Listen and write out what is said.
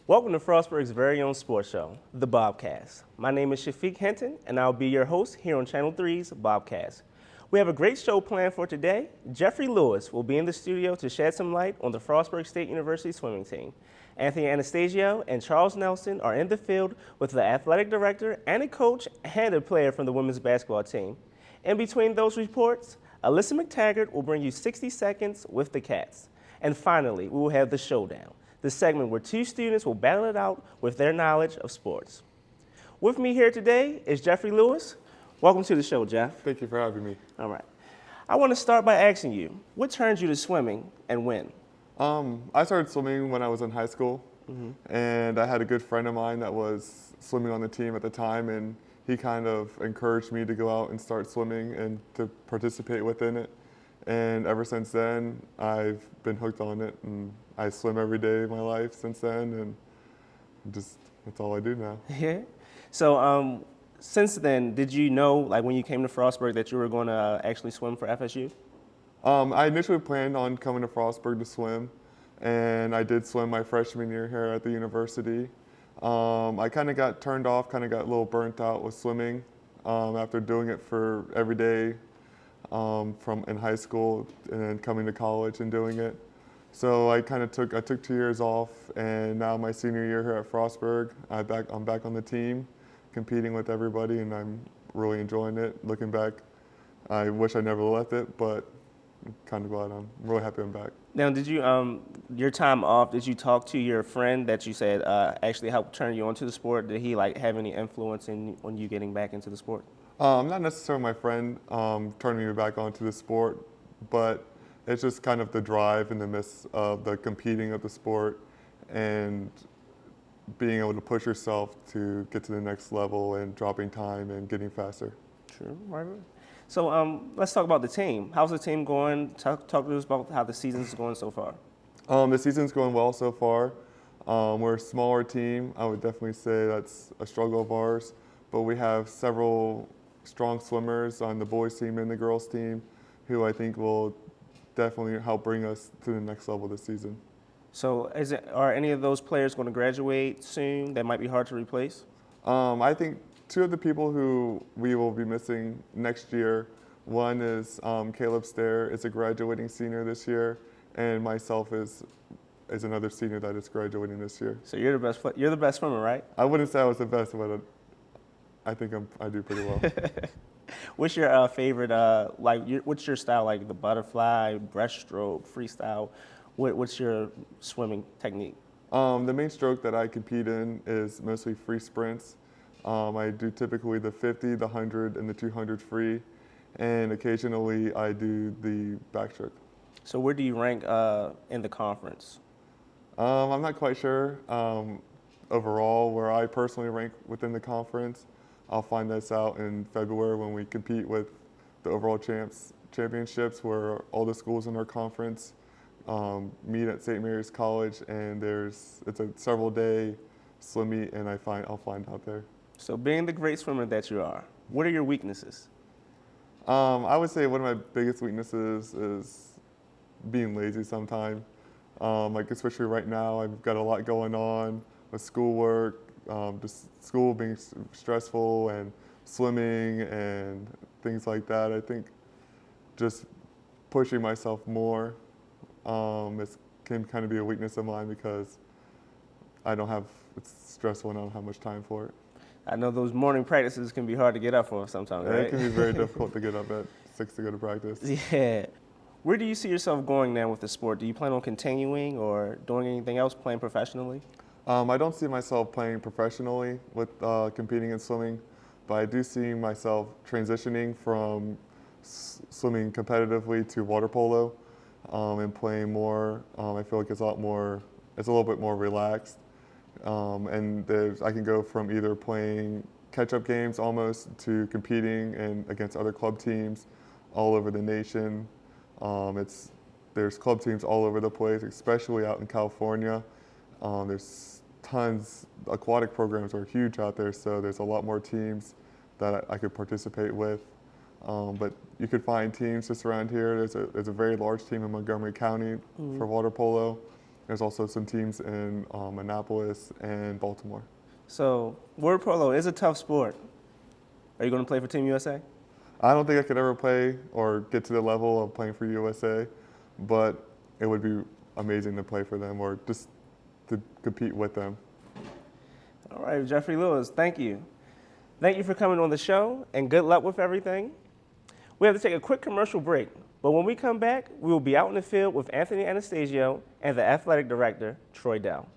Welcome to Frostburg's very own sports show, the Bobcast. My name is Shafiyq Hinton, and I'll be your host here on Channel 3's Bobcast. We have a great show planned for today. Jeffrey Lewis will be in the studio to shed some light on the Frostburg State University swimming team. Anthony Anastasio and Charles Nelson are in the field with the athletic director and a coach and a player from the women's basketball team. In between those reports, Alyssa McTaggart will bring you 60 seconds with the Cats. And finally, we will have the showdown, the segment where two students will battle it out with their knowledge of sports. With me here today is Jeffrey Lewis. Welcome to the show, Jeff. Thank you for having me. All right. I want to start by asking you, what turned you to swimming and when? I started swimming when I was in high school, and I had a good friend of mine that was swimming on the team at the time, and he kind of encouraged me to go out and start swimming and to participate within it. And ever since then, I've been hooked on it, and I swim every day of my life since then, and that's all I do now. Yeah. So since then, did you know, like when you came to Frostburg, that you were going to actually swim for FSU? I initially planned on coming to Frostburg to swim, and I did swim my freshman year here at the university. I kind of got turned off, kind of got a little burnt out with swimming after doing it for every day from in high school and then coming to college and doing it. So I took 2 years off, and now my senior year here at Frostburg, I'm back on the team, competing with everybody, and I'm really enjoying it. Looking back, I wish I never left it, but I'm kind of glad. I'm really happy I'm back. Now, did you, your time off, did you talk to your friend that you said actually helped turn you onto the sport? Did he have any influence on you getting back into the sport? Not necessarily my friend turning me back onto the sport, but it's just kind of the drive in the midst of the competing of the sport and being able to push yourself to get to the next level and dropping time and getting faster. True, right. So let's talk about the team. How's the team going? Talk to us about how the season's going so far. The season's going well so far. We're a smaller team. I would definitely say that's a struggle of ours, but we have several strong swimmers on the boys team and the girls team who I think will definitely help bring us to the next level this season. So are any of those players going to graduate soon that might be hard to replace? I think two of the people who we will be missing next year, one is Caleb Stair is a graduating senior this year, and myself is another senior that is graduating this year. So you're the best swimmer, right? I wouldn't say I was the best, but I think I do pretty well. What's your favorite, what's your style, like the butterfly, breaststroke, freestyle? What's your swimming technique? The main stroke that I compete in is mostly free sprints. I do typically the 50, the 100, and the 200 free, and occasionally I do the backstroke. So where do you rank in the conference? I'm not quite sure overall where I personally rank within the conference. I'll find this out in February when we compete with the overall championships, where all the schools in our conference meet at St. Mary's College, and it's a several-day swim meet, and I'll find out there. So being the great swimmer that you are, what are your weaknesses? I would say one of my biggest weaknesses is being lazy sometimes. Especially right now, I've got a lot going on with schoolwork, just school being stressful and swimming and things like that. I think just pushing myself more can kind of be a weakness of mine because it's stressful and I don't have much time for it. I know those morning practices can be hard to get up for sometimes, right? It can be very difficult to get up at 6 to go to practice. Yeah. Where do you see yourself going now with the sport? Do you plan on continuing or doing anything else, playing professionally? I don't see myself playing professionally with competing in swimming, but I do see myself transitioning from swimming competitively to water polo and playing more. I feel like it's a little bit more relaxed. And I can go from either playing catch-up games almost to competing against other club teams all over the nation. There's club teams all over the place, especially out in California. There's tons, aquatic programs are huge out there, so there's a lot more teams that I could participate with. But you could find teams just around here. There's a very large team in Montgomery County for water polo. There's also some teams in Annapolis and Baltimore. So water polo is a tough sport. Are you going to play for Team USA? I don't think I could ever play or get to the level of playing for USA, but it would be amazing to play for them or just to compete with them. All right, Jeffrey Lewis, thank you. Thank you for coming on the show, and good luck with everything. We have to take a quick commercial break, but when we come back, we will be out in the field with Anthony Anastasio and the athletic director, Troy Dell.